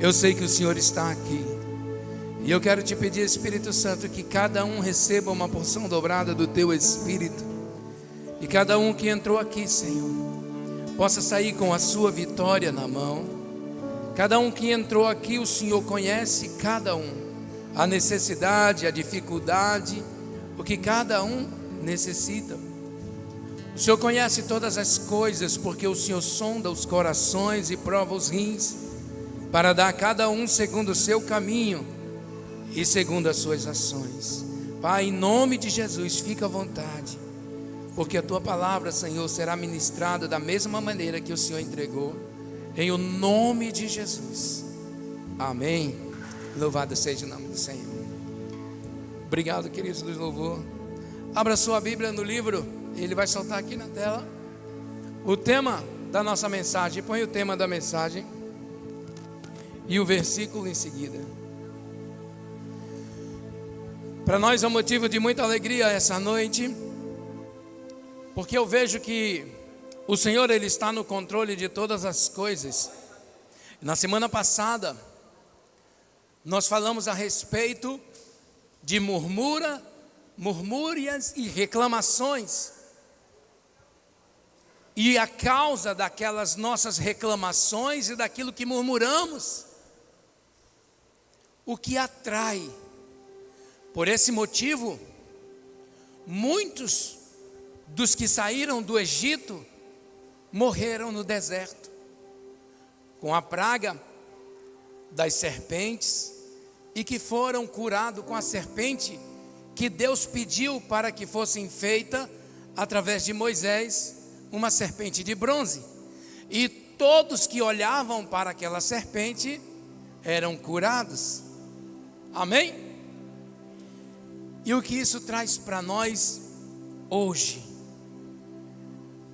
Eu sei que o Senhor está aqui. E eu quero te pedir, Espírito Santo, que cada um receba uma porção dobrada do teu Espírito. E cada um que entrou aqui, Senhor, possa sair com a sua vitória na mão. Cada um que entrou aqui, o Senhor conhece cada um, a necessidade, a dificuldade, o que cada um necessita. O Senhor conhece todas as coisas, porque o Senhor sonda os corações e prova os rins, para dar a cada um segundo o seu caminho e segundo as suas ações. Pai, em nome de Jesus, fica à vontade, porque a tua palavra, Senhor, será ministrada da mesma maneira que o Senhor entregou, em o nome de Jesus. Amém. Louvado seja o nome do Senhor. Obrigado, queridos do louvor. Abra sua Bíblia no livro, ele vai soltar aqui na tela o tema da nossa mensagem. Põe o tema da mensagem e o versículo em seguida. Para nós é um motivo de muita alegria essa noite, porque eu vejo que o Senhor, Ele está no controle de todas as coisas. Na semana passada, nós falamos a respeito de murmúrias e reclamações. E a causa daquelas nossas reclamações e daquilo que murmuramos, o que atrai. Por esse motivo, muitos dos que saíram do Egito morreram no deserto, com a praga das serpentes, e que foram curados com a serpente que Deus pediu para que fosse feita através de Moisés, uma serpente de bronze. E todos que olhavam para aquela serpente eram curados. Amém? E o que isso traz para nós hoje?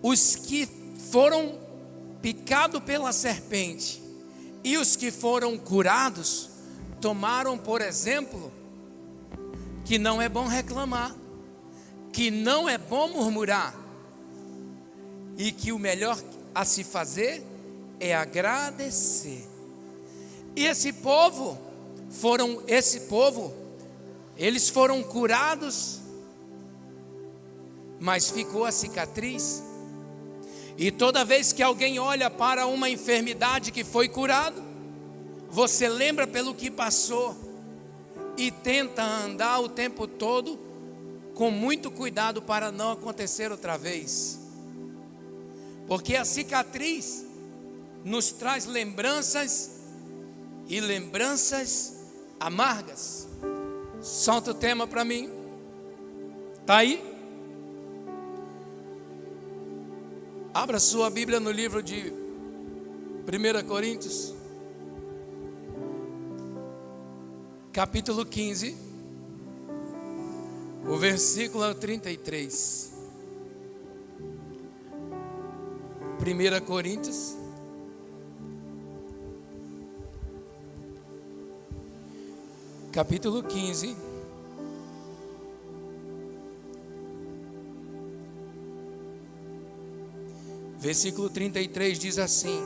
Os que foram picados pela serpente e os que foram curados tomaram, por exemplo, que não é bom reclamar, que não é bom murmurar, e que o melhor a se fazer é agradecer. E esse povo, eles foram curados, mas ficou a cicatriz. E toda vez que alguém olha para uma enfermidade que foi curado, você lembra pelo que passou e tenta andar o tempo todo com muito cuidado para não acontecer outra vez. Porque a cicatriz nos traz lembranças e lembranças amargas. Solta o tema para mim. Está aí? Abra sua Bíblia no livro de 1 Coríntios, capítulo 15, o versículo 33. 1 Coríntios, capítulo 15, versículo 33 diz assim.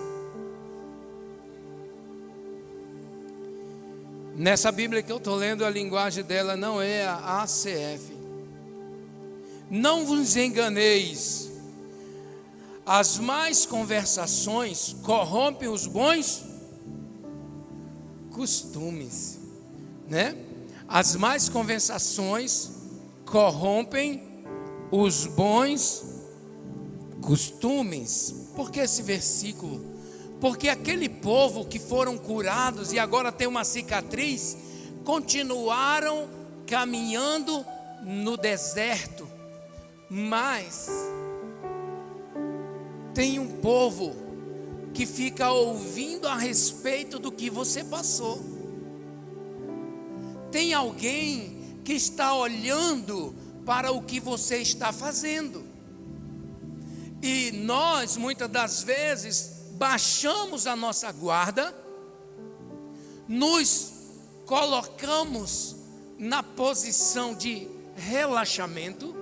Nessa Bíblia que eu estou lendo, a linguagem dela não é a ACF. Não vos enganeis, as más conversações corrompem os bons costumes, né? As más conversações corrompem os bons costumes. Por que esse versículo? Porque aquele povo que foram curados e agora tem uma cicatriz, continuaram caminhando no deserto. Mas tem um povo que fica ouvindo a respeito do que você passou. Tem alguém que está olhando para o que você está fazendo. E nós, muitas das vezes, baixamos a nossa guarda, nos colocamos na posição de relaxamento,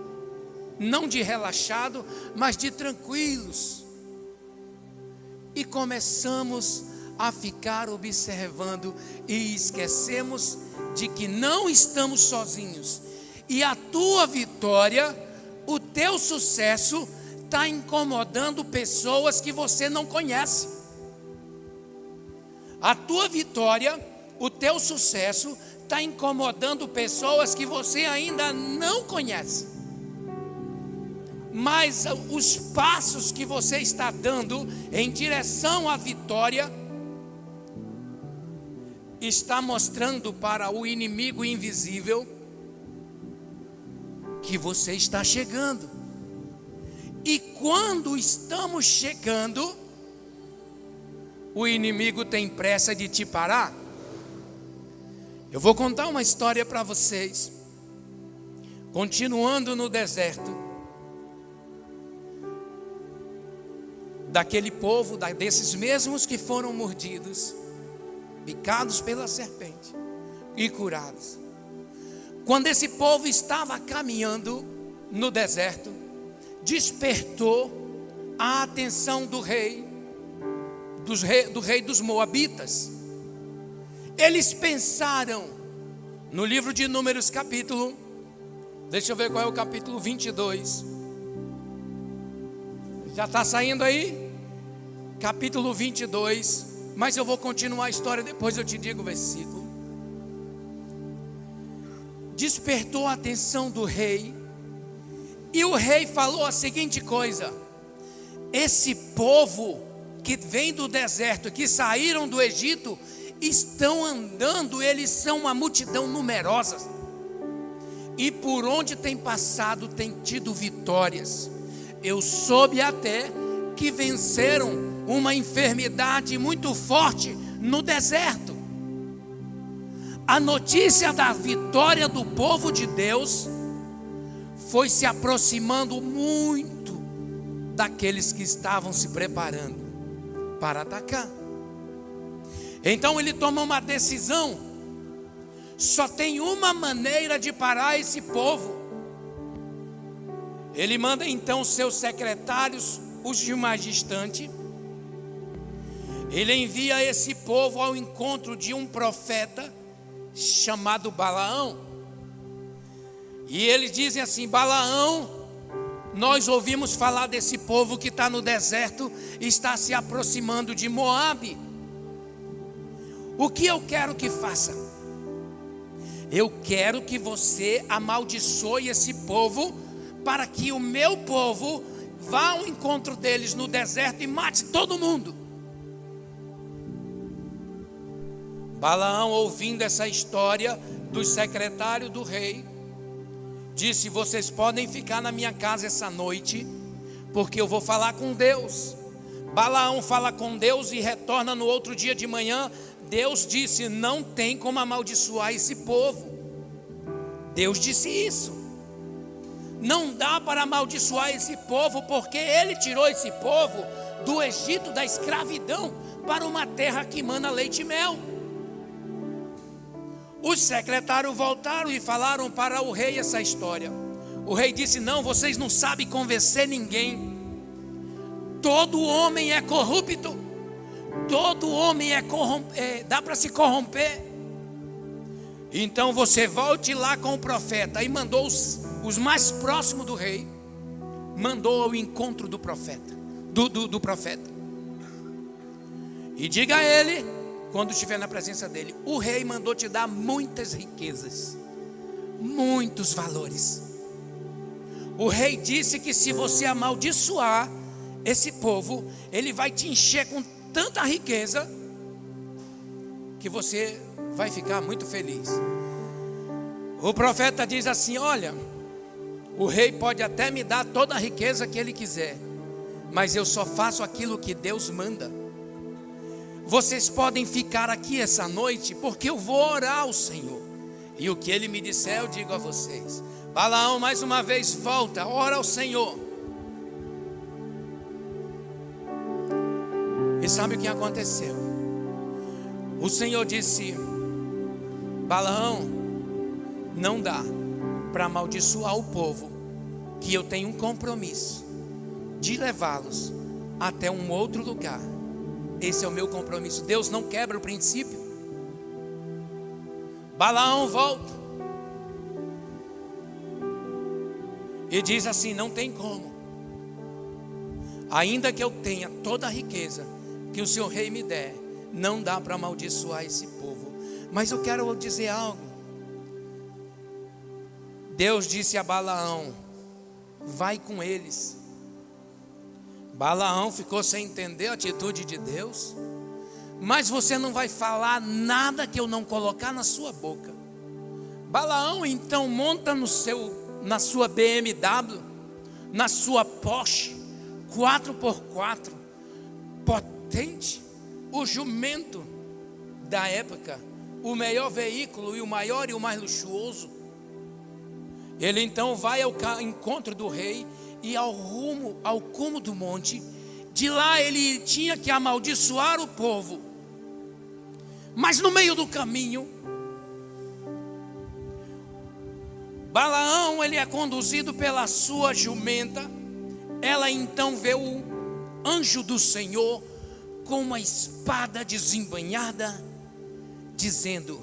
não de relaxado, mas de tranquilos, e começamos a ficar observando e esquecemos de que não estamos sozinhos. E a tua vitória, o teu sucesso está incomodando pessoas que você não conhece. A tua vitória, o teu sucesso está incomodando pessoas que você ainda não conhece. Mas os passos que você está dando em direção à vitória está mostrando para o inimigo invisível que você está chegando. E quando estamos chegando, o inimigo tem pressa de te parar. Eu vou contar uma história para vocês. Continuando no deserto, daquele povo, desses mesmos que foram mordidos, picados pela serpente e curados. Quando esse povo estava caminhando no deserto, despertou a atenção do rei dos Moabitas. Eles pensaram, no livro de Números capítulo, deixa eu ver qual é o capítulo 22. Já está saindo aí? Capítulo 22, mas eu vou continuar a história, depois eu te digo o versículo. Despertou a atenção do rei, e o rei falou a seguinte coisa: esse povo que vem do deserto, que saíram do Egito, estão andando, eles são uma multidão numerosa, e por onde tem passado tem tido vitórias. Eu soube até que venceram uma enfermidade muito forte no deserto. A notícia da vitória do povo de Deus foi se aproximando muito daqueles que estavam se preparando para atacar. Então ele toma uma decisão. Só tem uma maneira de parar esse povo. Ele manda então seus secretários, os de mais distante. Ele envia esse povo ao encontro de um profeta chamado Balaão. E eles dizem assim: Balaão, nós ouvimos falar desse povo que está no deserto, está se aproximando de Moabe. O que eu quero que faça? Eu quero que você amaldiçoe esse povo, para que o meu povo vá ao encontro deles no deserto e mate todo mundo. Balaão, ouvindo essa história dos secretários do rei, disse: vocês podem ficar na minha casa essa noite, porque eu vou falar com Deus. Balaão fala com Deus e retorna no outro dia de manhã. Deus disse: não tem como amaldiçoar esse povo. Deus disse isso. Não dá para amaldiçoar esse povo, porque Ele tirou esse povo do Egito, da escravidão, para uma terra que mana leite e mel. Os secretários voltaram e falaram para o rei essa história. O rei disse: não, vocês não sabem convencer ninguém. Todo homem é corrupto. Todo homem dá para se corromper. Então você volte lá com o profeta. E mandou os mais próximos do rei, mandou ao encontro do profeta, do profeta. E diga a ele, quando estiver na presença dele: o rei mandou te dar muitas riquezas, muitos valores. O rei disse que se você amaldiçoar esse povo, ele vai te encher com tanta riqueza que você vai ficar muito feliz. O profeta diz assim: olha, o rei pode até me dar toda a riqueza que ele quiser, mas eu só faço aquilo que Deus manda. Vocês podem ficar aqui essa noite, porque eu vou orar ao Senhor, e o que Ele me disser eu digo a vocês. Balaão mais uma vez volta, ora ao Senhor. E sabe o que aconteceu? O Senhor disse: Balaão, não dá para amaldiçoar o povo, que eu tenho um compromisso de levá-los até um outro lugar, Esse é o meu compromisso. Deus não quebra o princípio. Balaão volta e diz assim: não tem como, ainda que eu tenha toda a riqueza que o Senhor rei me der, não dá para amaldiçoar esse povo. Mas eu quero dizer algo. Deus disse a Balaão: vai com eles. Balaão ficou sem entender a atitude de Deus. Mas você não vai falar nada que eu não colocar na sua boca. Balaão então monta na sua BMW, na sua Porsche 4x4, potente, o jumento da época, o melhor veículo e o maior e o mais luxuoso. Ele então vai ao encontro do rei e ao cume do monte. De lá ele tinha que amaldiçoar o povo. Mas no meio do caminho, Balaão, ele é conduzido pela sua jumenta. Ela então vê o anjo do Senhor com uma espada desembainhada, dizendo: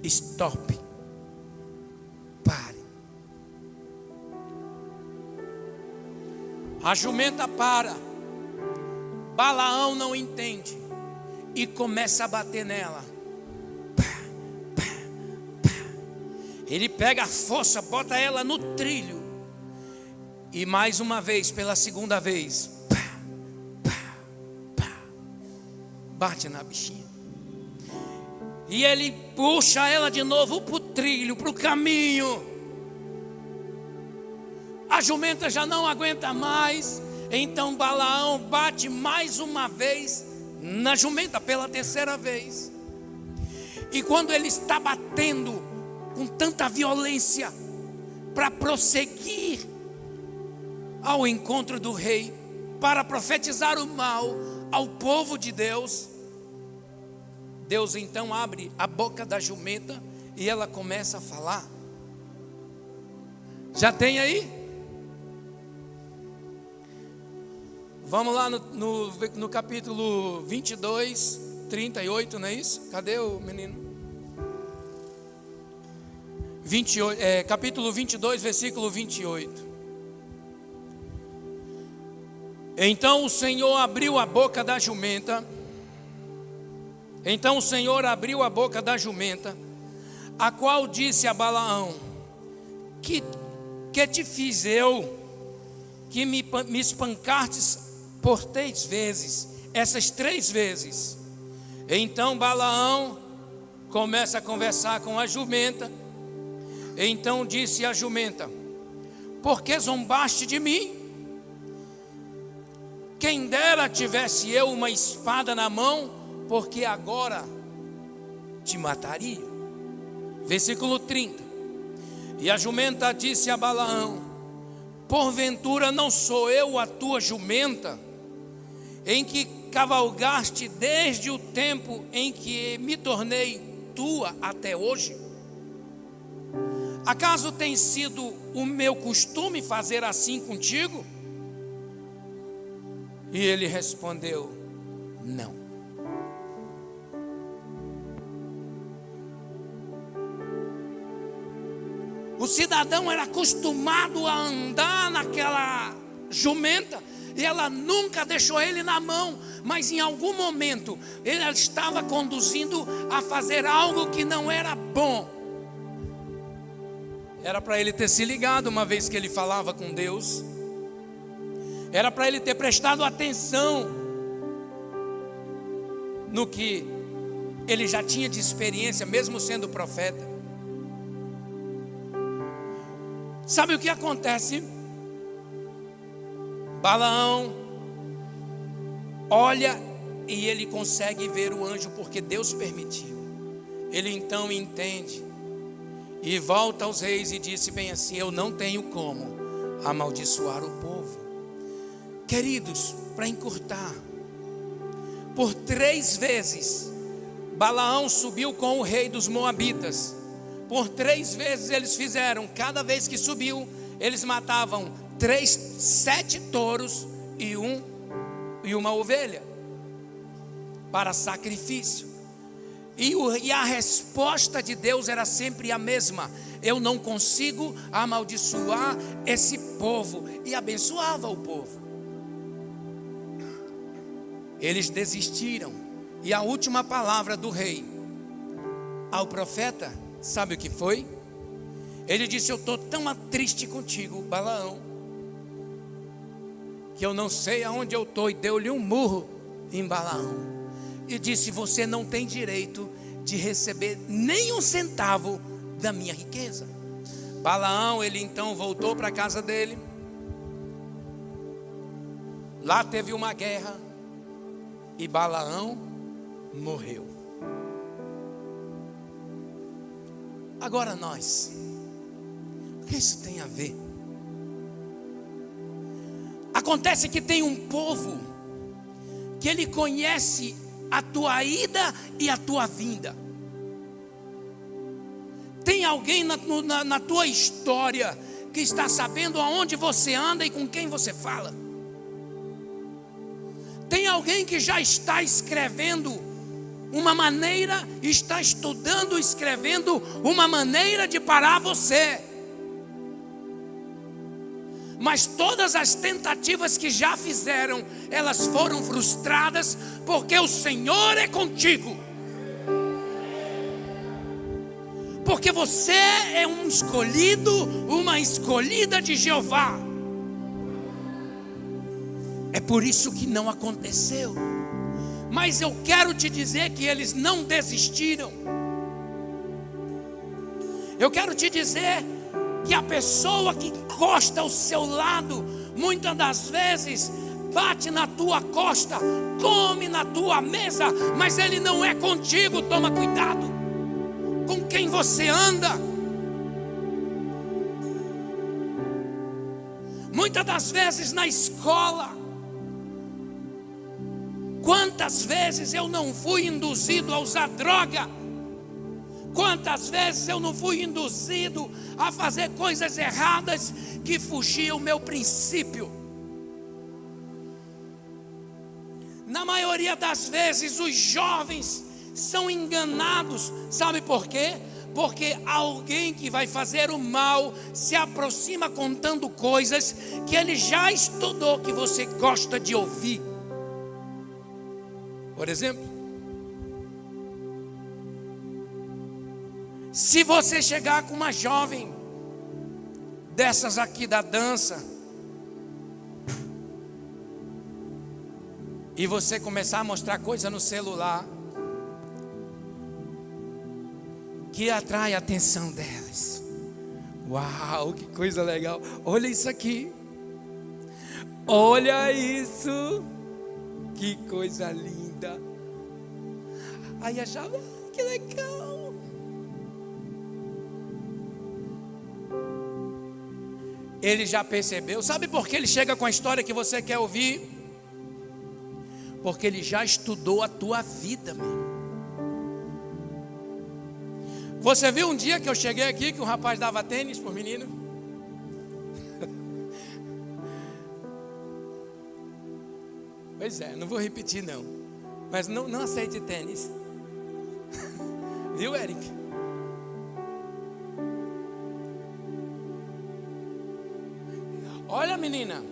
stop, pare. A jumenta para. Balaão não entende e começa a bater nela. Ele pega a força, bota ela no trilho. E mais uma vez, pela segunda vez, bate na bichinha. E ele puxa ela de novo para o trilho, para o caminho. A jumenta já não aguenta mais. Então Balaão bate mais uma vez na jumenta, pela terceira vez. E quando ele está batendo com tanta violência para prosseguir ao encontro do rei, para profetizar o mal ao povo de Deus, Deus então abre a boca da jumenta e ela começa a falar. Já tem aí? Vamos lá no capítulo 22, 38, não é isso? Cadê o menino? Capítulo 22, versículo 28. Então o Senhor abriu a boca da jumenta. Então o Senhor abriu a boca da jumenta, a qual disse a Balaão: que te fiz eu, que me espancastes por 3 vezes, essas 3 vezes? Então Balaão começa a conversar com a jumenta. Então disse a jumenta: por que zombaste de mim? Quem dera tivesse eu uma espada na mão, porque agora te mataria. Versículo 30. E a jumenta disse a Balaão: porventura não sou eu a tua jumenta, em que cavalgaste desde o tempo em que me tornei tua até hoje? Acaso tem sido o meu costume fazer assim contigo? E ele respondeu: não. O cidadão era acostumado a andar naquela jumenta e ela nunca deixou ele na mão, mas em algum momento ele estava conduzindo a fazer algo que não era bom. Era para ele ter se ligado uma vez que ele falava com Deus. Era para ele ter prestado atenção no que ele já tinha de experiência, mesmo sendo profeta. Sabe o que acontece? Balaão olha e ele consegue ver o anjo, porque Deus permitiu. Ele então entende e volta aos reis e disse bem assim: eu não tenho como amaldiçoar o povo. Queridos, para encurtar, por 3 vezes Balaão subiu com o rei dos Moabitas. Por 3 vezes eles fizeram. Cada vez que subiu, eles matavam 7 touros e uma ovelha. para sacrifício. E a resposta de Deus era sempre a mesma: eu não consigo amaldiçoar esse povo. E abençoava o povo. Eles desistiram. E a última palavra do rei ao profeta, sabe o que foi? Ele disse: eu estou tão triste contigo, Balaão, que eu não sei aonde eu estou. E deu-lhe um murro em Balaão. E disse: você não tem direito de receber nem um centavo da minha riqueza. Balaão, ele então voltou para a casa dele. Lá teve uma guerra. E Balaão morreu. Agora nós, o que isso tem a ver? Acontece que tem um povo que ele conhece a tua ida e a tua vinda. Tem alguém na tua história que está sabendo aonde você anda e com quem você fala. Tem alguém que já está escrevendo uma maneira, está estudando, escrevendo uma maneira de parar você. Mas todas as tentativas que já fizeram, elas foram frustradas, porque o Senhor é contigo. Porque você é um escolhido, uma escolhida de Jeová. É por isso que não aconteceu. Mas eu quero te dizer que eles não desistiram. Eu quero te dizer que a pessoa que encosta ao seu lado, muitas das vezes bate na tua costa, come na tua mesa, mas ele não é contigo. Toma cuidado com quem você anda. Muitas das vezes na escola, quantas vezes eu não fui induzido a usar droga? Quantas vezes eu não fui induzido a fazer coisas erradas que fugiam o meu princípio? Na maioria das vezes os jovens são enganados. Sabe por quê? Porque alguém que vai fazer o mal se aproxima contando coisas que ele já estudou, que você gosta de ouvir. Por exemplo, se você chegar com uma jovem dessas aqui da dança e você começar a mostrar coisa no celular que atrai a atenção delas. Uau, que coisa legal. Olha isso aqui. Olha isso. Que coisa linda. Aí achava, que legal. Ele já percebeu. Sabe por que ele chega com a história que você quer ouvir? Porque ele já estudou a tua vida, meu. Você viu um dia que eu cheguei aqui que um rapaz dava tênis por menino? Pois é, não vou repetir não. Mas não aceite tênis. Viu, Eric? Olha, menina.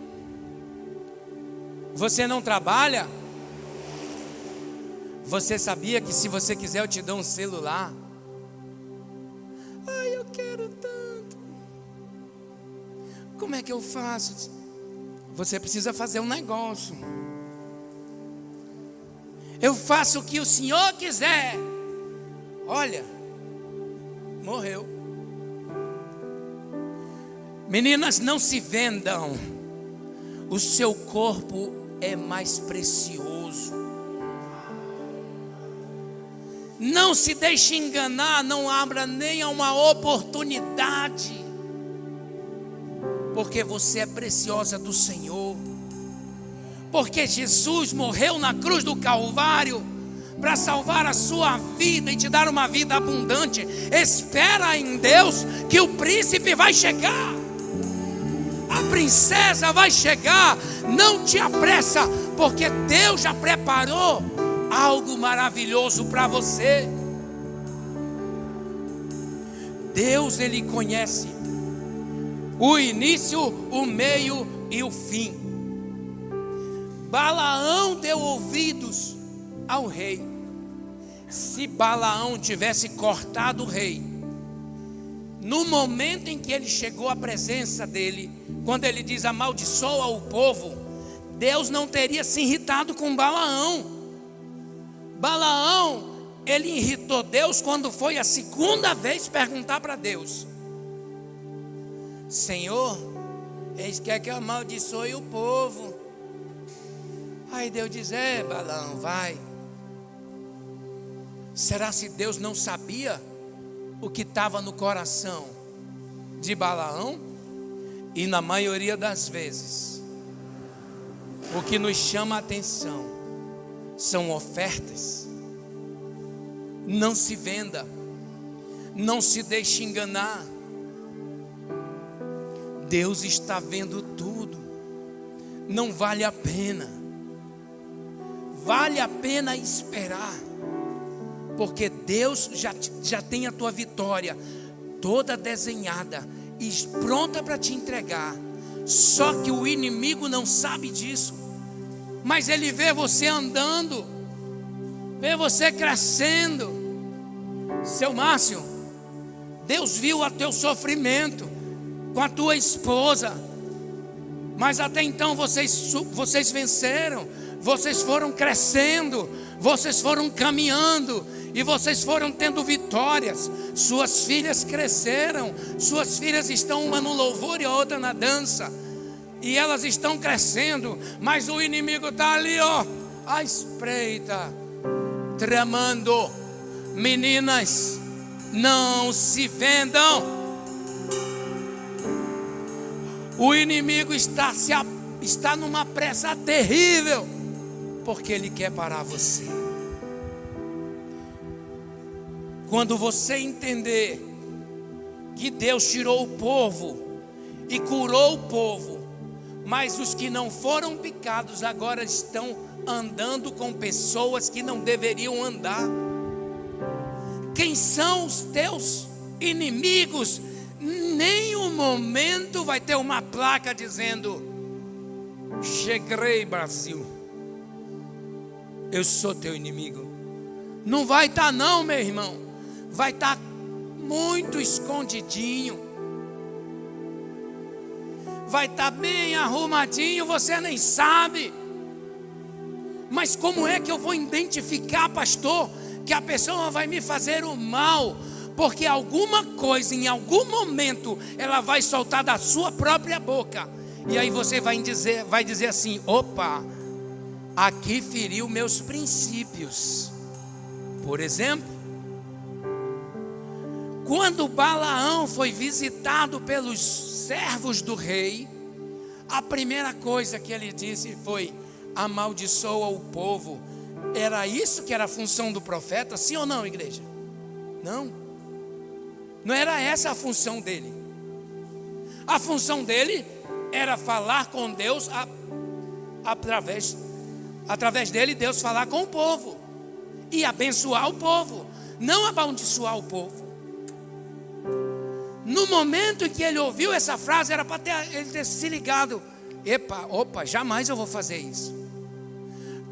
Você não trabalha? Você sabia que se você quiser eu te dou um celular? Ai, eu quero tanto. Como é que eu faço? Você precisa fazer um negócio. Eu faço o que o Senhor quiser. Olha, morreu. Meninas, não se vendam. O seu corpo é mais precioso. Não se deixe enganar. Não abra nem a uma oportunidade, porque você é preciosa do Senhor. Porque Jesus morreu na cruz do Calvário para salvar a sua vida e te dar uma vida abundante. Espera em Deus que o príncipe vai chegar, a princesa vai chegar. Não te apressa, porque Deus já preparou algo maravilhoso para você. Deus, Ele conhece o início, o meio e o fim. Balaão deu ouvidos ao rei. Se Balaão tivesse cortado o rei, no momento em que ele chegou à presença dele, quando ele diz amaldiçoa o povo, Deus não teria se irritado com Balaão. Balaão, ele irritou Deus quando foi a segunda vez perguntar para Deus: Senhor, eles querem que eu amaldiçoe o povo. Aí Deus diz: Balaão, vai. Será se Deus não sabia o que estava no coração de Balaão? E na maioria das vezes, o que nos chama a atenção são ofertas. Não se venda, não se deixe enganar. Deus está vendo tudo. Não vale a pena. Vale a pena esperar, porque Deus já tem a tua vitória toda desenhada e pronta para te entregar. Só que o inimigo não sabe disso, mas ele vê você andando, vê você crescendo. Seu Márcio, Deus viu o teu sofrimento com a tua esposa, mas até então vocês venceram, vocês foram crescendo, vocês foram caminhando e vocês foram tendo vitórias. Suas filhas cresceram, suas filhas estão uma no louvor e a outra na dança, e elas estão crescendo, mas o inimigo está ali, ó, à espreita, tramando. Meninas, não se vendam. O inimigo está numa pressa terrível, porque ele quer parar você. Quando você entender que Deus tirou o povo e curou o povo, mas os que não foram picados agora estão andando com pessoas que não deveriam andar. Quem são os teus inimigos? Nenhum momento vai ter uma placa dizendo: cheguei, Brasil, eu sou teu inimigo. Não vai estar não, meu irmão. Vai estar muito escondidinho, vai estar bem arrumadinho, você nem sabe. Mas como é que eu vou identificar, pastor, que a pessoa vai me fazer o mal? Porque alguma coisa, em algum momento, ela vai soltar da sua própria boca, e aí você vai dizer assim: opa, aqui feriu meus princípios. Por exemplo, quando Balaão foi visitado pelos servos do rei, a primeira coisa que ele disse foi: amaldiçoa o povo. Era isso que era a função do profeta? Sim ou não, igreja? Não era essa a função dele. A função dele era falar com Deus, através dele Deus falar com o povo e abençoar o povo, não amaldiçoar o povo. No momento em que ele ouviu essa frase, era para ele ter se ligado: opa, jamais eu vou fazer isso.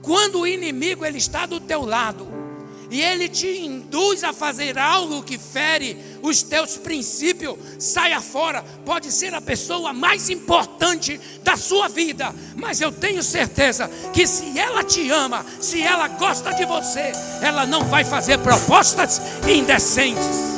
Quando o inimigo ele está do teu lado e ele te induz a fazer algo que fere os teus princípios, saia fora. Pode ser a pessoa mais importante da sua vida, mas eu tenho certeza que se ela te ama, se ela gosta de você, ela não vai fazer propostas indecentes.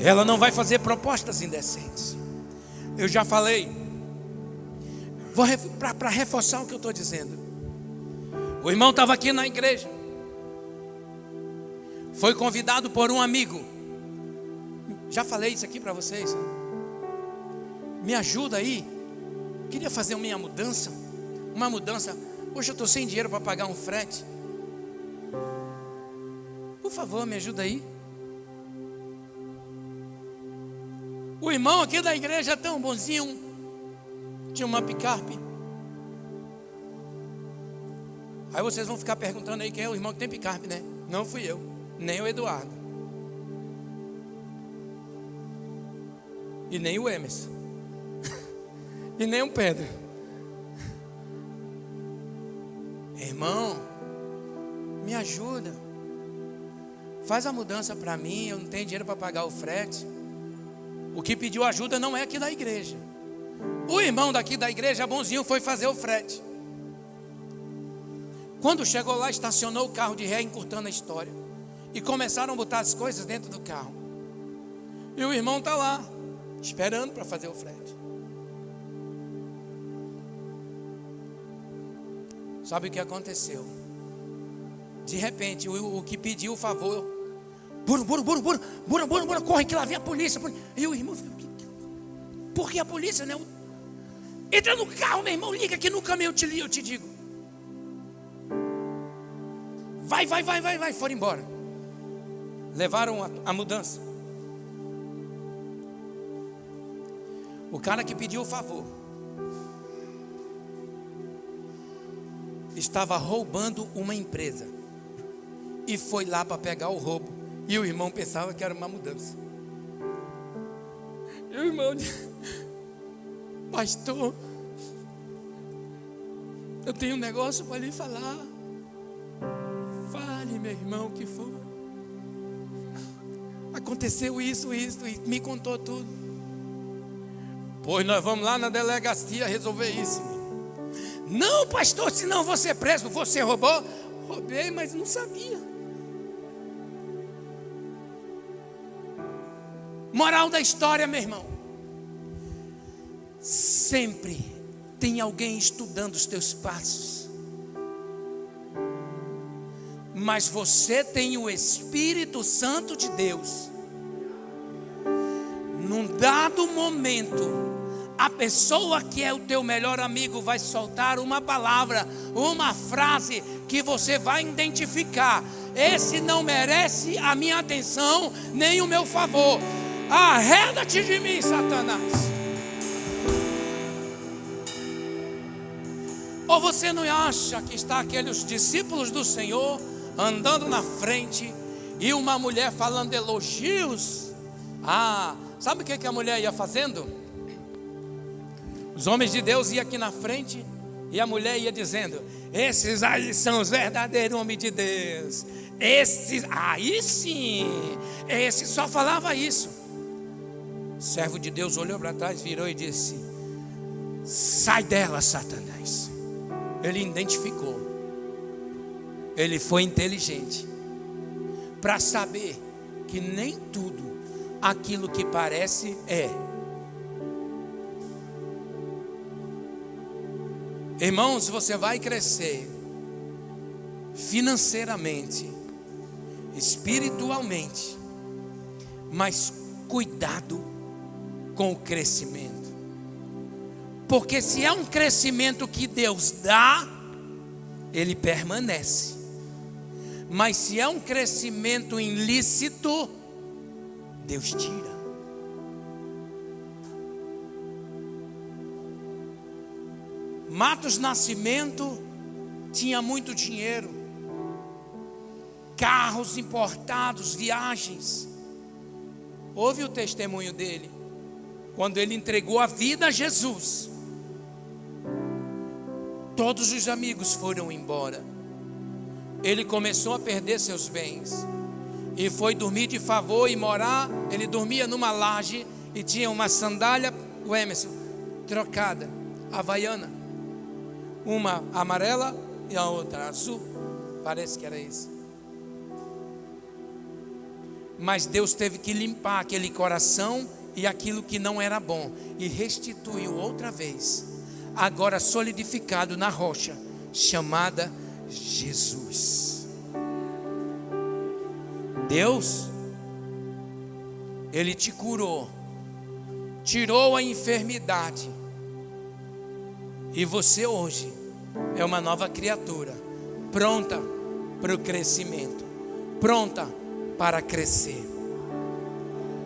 Ela não vai fazer propostas indecentes. Eu já falei. Para reforçar o que eu estou dizendo. O irmão estava aqui na igreja. Foi convidado por um amigo. Já falei isso aqui para vocês. Me ajuda aí. Queria fazer uma mudança. Hoje eu estou sem dinheiro para pagar um frete. Por favor, me ajuda aí. O irmão aqui da igreja tão bonzinho, tinha uma picape. Aí vocês vão ficar perguntando aí quem é o irmão que tem picape, né? Não fui eu, nem o Eduardo. E nem o Emerson. E nem o Pedro. Irmão, me ajuda. Faz a mudança para mim, eu não tenho dinheiro para pagar o frete. O que pediu ajuda não é aqui da igreja. O irmão daqui da igreja, bonzinho, foi fazer o frete. Quando chegou lá, estacionou o carro de ré, encurtando a história. E começaram a botar as coisas dentro do carro. E o irmão está lá, esperando para fazer o frete. Sabe o que aconteceu? De repente, o que pediu o favor, bora, corre que lá vem a polícia. E o irmão, por que a polícia, né? Entra no carro, meu irmão, liga aqui no caminho, eu te digo. Vai, foram embora. Levaram a mudança. O cara que pediu o favor estava roubando uma empresa e foi lá para pegar o roubo. E o irmão pensava que era uma mudança. E o irmão disse: pastor, eu tenho um negócio para lhe falar. Fale, meu irmão, o que foi? Aconteceu isso, e me contou tudo. Pois nós vamos lá na delegacia resolver isso. Não, pastor, senão vou ser preso. Você roubou? Roubei, mas não sabia. Moral da história, meu irmão: sempre tem alguém estudando os teus passos. Mas você tem o Espírito Santo de Deus. Num dado momento, a pessoa que é o teu melhor amigo vai soltar uma palavra, uma frase que você vai identificar. Esse não merece a minha atenção, nem o meu favor. Arreda-te de mim, Satanás. Ou você não acha que está aqueles discípulos do Senhor andando na frente e uma mulher falando elogios? Sabe o que a mulher ia fazendo? Os homens de Deus iam aqui na frente e a mulher ia dizendo: esses aí são os verdadeiros homens de Deus. Esses, aí sim, esse só falava isso. O servo de Deus olhou para trás, virou e disse: sai dela, Satanás. Ele identificou. Ele foi inteligente para saber que nem tudo aquilo que parece é. Irmãos, você vai crescer financeiramente, espiritualmente, mas cuidado com o crescimento. Porque se é um crescimento que Deus dá, ele permanece. Mas se é um crescimento ilícito, Deus tira. Matos Nascimento tinha muito dinheiro, carros importados, viagens. Ouve o testemunho dele, quando ele entregou a vida a Jesus. Todos os amigos foram embora. Ele começou a perder seus bens e foi dormir de favor e morar. Ele dormia numa laje e tinha uma sandália, o Emerson, trocada, havaiana, uma amarela e a outra azul, parece que era isso. Mas Deus teve que limpar aquele coração e aquilo que não era bom, e restituiu outra vez, agora solidificado na rocha chamada Jesus. Deus, Ele te curou, tirou a enfermidade, e você hoje é uma nova criatura, pronta para o crescimento, pronta para crescer.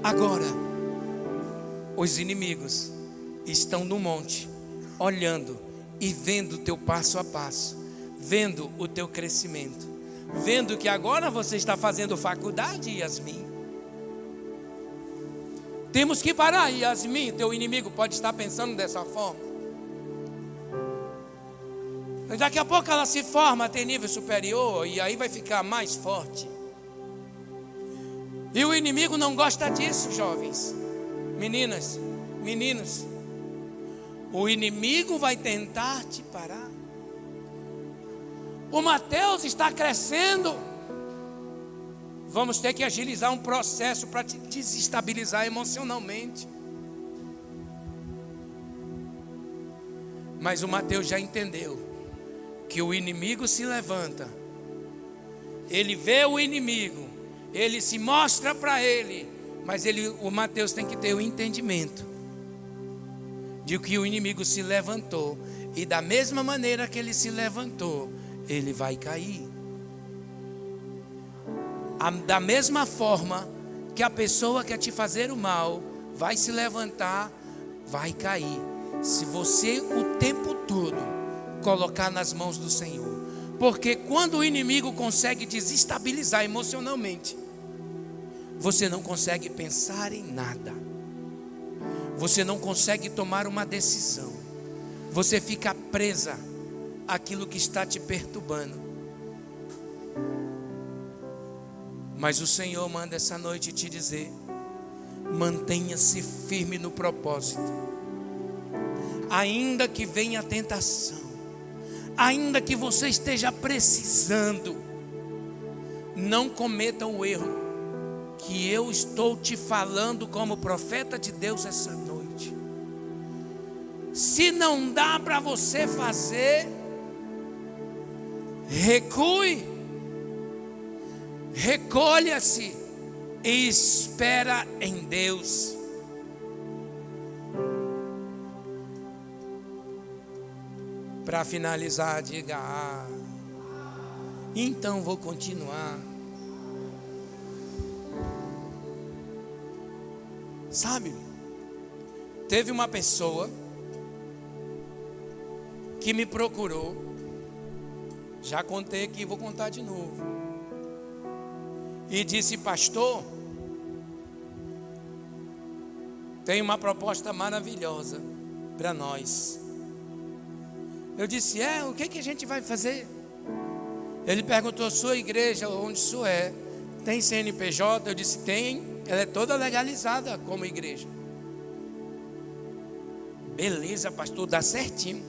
Agora, Os inimigos estão no monte, olhando e vendo o teu passo a passo, vendo o teu crescimento, vendo que agora você está fazendo faculdade, Yasmin. Temos que parar, Yasmin. Teu inimigo pode estar pensando dessa forma. Mas daqui a pouco ela se forma, tem nível superior, e aí vai ficar mais forte. E o inimigo não gosta disso, jovens, meninas, meninos. O inimigo vai tentar te parar. O Mateus está crescendo. Vamos ter que agilizar um processo para te desestabilizar emocionalmente. Mas o Mateus já entendeu que o inimigo se levanta. Ele vê o inimigo, ele se mostra para ele, mas o Mateus tem que ter o entendimento de que o inimigo se levantou, e da mesma maneira que ele se levantou, ele vai cair. Da mesma forma que a pessoa que quer te fazer o mal vai se levantar, vai cair, se você o tempo todo colocar nas mãos do Senhor. Porque quando o inimigo consegue desestabilizar emocionalmente, você não consegue pensar em nada, você não consegue tomar uma decisão, você fica presa àquilo que está te perturbando. Mas o Senhor manda essa noite te dizer: mantenha-se firme no propósito, ainda que venha a tentação, ainda que você esteja precisando, não cometa o erro que eu estou te falando como profeta de Deus essa noite. Se não dá para você fazer, recue, recolha-se e espera em Deus. Para finalizar, diga: então vou continuar. Sabe, teve uma pessoa que me procurou, já contei aqui, vou contar de novo, e disse: pastor, tem uma proposta maravilhosa para nós. Eu disse: o que a gente vai fazer? Ele perguntou: sua igreja, onde isso é? Tem CNPJ? Eu disse: tem. Ela é toda legalizada como igreja. Beleza, pastor, dá certinho.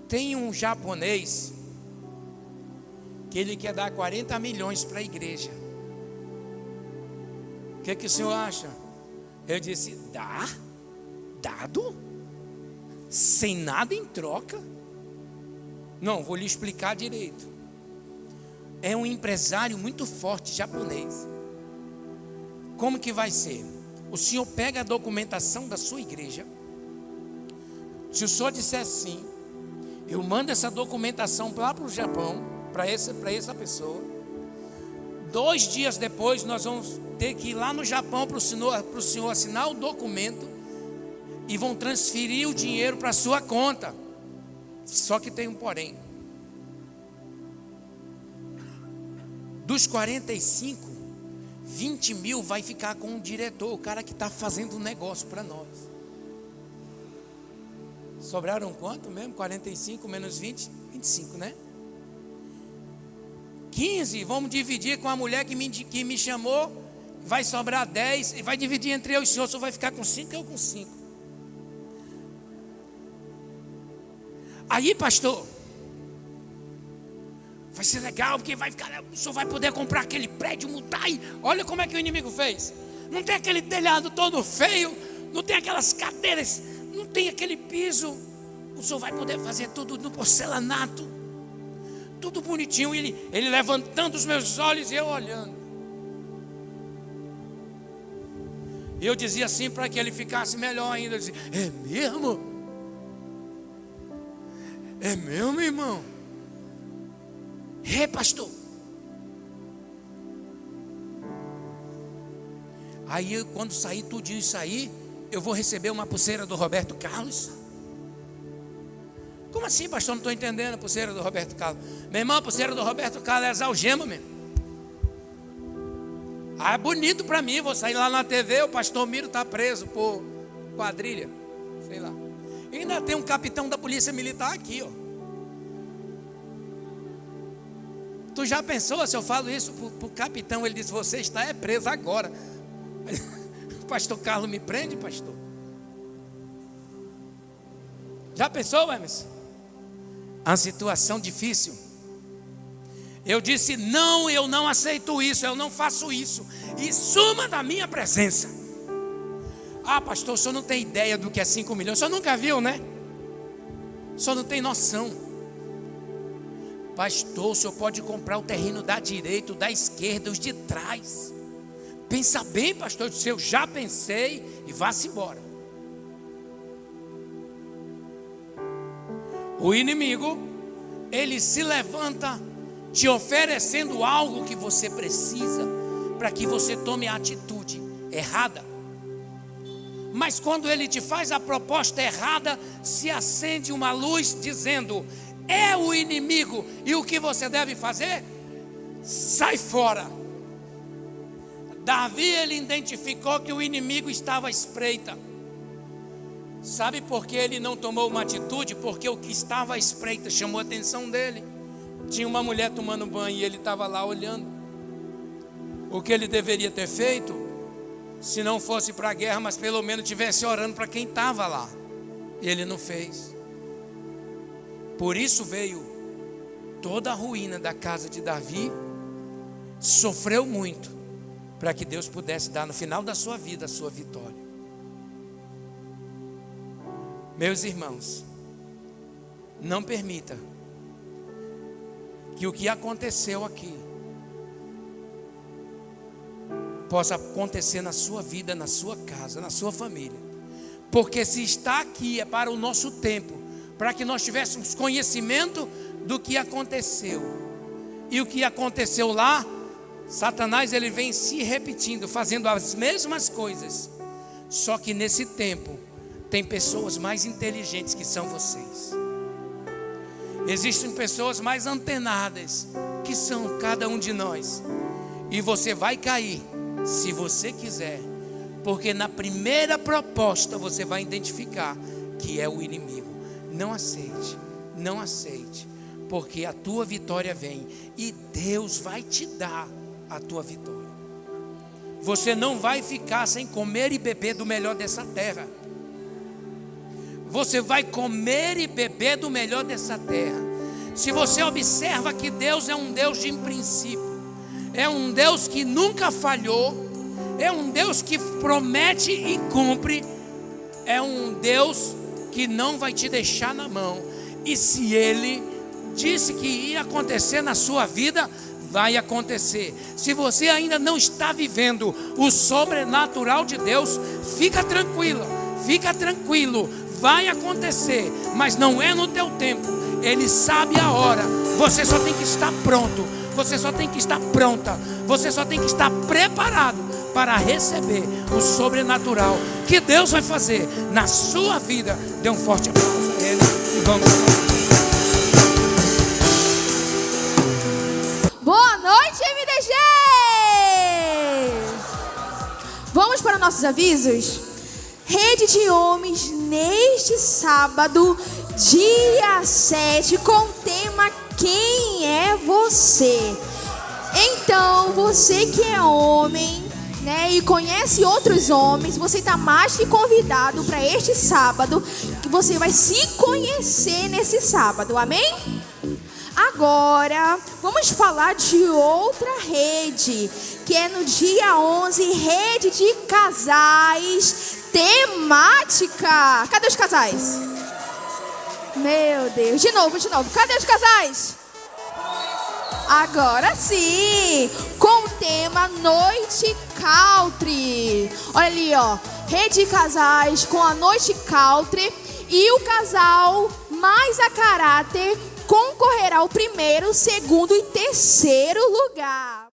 Tem um japonês que ele quer dar 40 milhões para a igreja. O que o senhor acha? Eu disse: dado? Sem nada em troca? Não, vou lhe explicar direito. É um empresário muito forte, japonês. Como que vai ser? O senhor pega a documentação da sua igreja. Se o senhor disser sim, eu mando essa documentação lá para o Japão, para essa pessoa. 2 dias depois nós vamos ter que ir lá no Japão para o senhor assinar o documento, e vão transferir o dinheiro para a sua conta. Só que tem um porém. Dos 45, 20 mil vai ficar com o diretor, o cara que está fazendo o negócio para nós. Sobraram quanto mesmo? 45 menos 20, 25, né? 15, vamos dividir com a mulher que me chamou, vai sobrar 10, e vai dividir entre eu e o senhor vai ficar com 5 e eu com 5. Aí, pastor, vai ser legal, porque o senhor vai poder comprar aquele prédio, mudar. Olha como é que o inimigo fez. Não tem aquele telhado todo feio, não tem aquelas cadeiras, não tem aquele piso. O senhor vai poder fazer tudo no porcelanato, tudo bonitinho. Ele levantando os meus olhos e eu olhando. E eu dizia assim para que ele ficasse melhor ainda. Eu dizia: é mesmo? É mesmo, irmão? Pastor. Aí quando sair tudinho isso aí, eu vou receber uma pulseira do Roberto Carlos? Como assim, pastor? Não estou entendendo a pulseira do Roberto Carlos. Meu irmão, a pulseira do Roberto Carlos é as algemas mesmo. Ah, é bonito para mim, vou sair lá na TV, o pastor Miro está preso por quadrilha, sei lá. E ainda tem um capitão da polícia militar aqui, ó. Tu já pensou, se eu falo isso para o capitão, ele diz, você está preso agora. O pastor Carlos me prende, pastor? Já pensou, Emerson? A situação difícil. Eu disse, não, eu não aceito isso, eu não faço isso. E suma da minha presença. Ah, pastor, o senhor não tem ideia do que é 5 milhões. O senhor nunca viu, né? O senhor não tem noção. Pastor, o senhor pode comprar o terreno da direita, da esquerda, os de trás. Pensa bem, pastor. Eu disse, eu já pensei. E vá-se embora. O inimigo, ele se levanta te oferecendo algo que você precisa para que você tome a atitude errada. Mas quando ele te faz a proposta errada, se acende uma luz dizendo, é o inimigo, e o que você deve fazer? Sai fora. Davi, ele identificou que o inimigo estava à espreita. Sabe por que ele não tomou uma atitude? Porque o que estava à espreita chamou a atenção dele. Tinha uma mulher tomando banho e ele estava lá olhando. O que ele deveria ter feito, se não fosse para a guerra, mas pelo menos estivesse orando para quem estava lá. E ele não fez. Por isso veio toda a ruína da casa de Davi. Sofreu muito para que Deus pudesse dar no final da sua vida a sua vitória. Meus irmãos, não permita que o que aconteceu aqui possa acontecer na sua vida, na sua casa, na sua família. Porque se está aqui é para o nosso tempo, para que nós tivéssemos conhecimento do que aconteceu. E o que aconteceu lá, Satanás ele vem se repetindo, fazendo as mesmas coisas. Só que nesse tempo tem pessoas mais inteligentes que são vocês. Existem pessoas mais antenadas que são cada um de nós. E você vai cair se você quiser, porque na primeira proposta você vai identificar que é o inimigo. Não aceite, não aceite, porque a tua vitória vem e Deus vai te dar a tua vitória. Você não vai ficar sem comer e beber do melhor dessa terra. Você vai comer e beber do melhor dessa terra. Se você observa que Deus é um Deus de princípio, é um Deus que nunca falhou, é um Deus que promete e cumpre, é um Deus que não vai te deixar na mão. E se Ele disse que ia acontecer na sua vida, vai acontecer. Se você ainda não está vivendo o sobrenatural de Deus, fica tranquilo, vai acontecer, mas não é no teu tempo. Ele sabe a hora. Você só tem que estar pronto, você só tem que estar pronta, você só tem que estar preparado para receber o sobrenatural que Deus vai fazer na sua vida. Dê um forte aplauso a Ele e vamos. Boa noite, MDG! Vamos para nossos avisos? Rede de homens neste sábado, dia 7, com o tema Quem é você? Então, você que é homem, né, e conhece outros homens, você está mais que convidado para este sábado, que você vai se conhecer nesse sábado, amém? Agora, vamos falar de outra rede, que é no dia 11, rede de casais temática. Cadê os casais? Meu Deus, de novo, cadê os casais? Agora sim, com o tema Noite Country. Olha ali, ó, rede de casais com a Noite Country. E o casal mais a caráter concorrerá ao primeiro, segundo e terceiro lugar.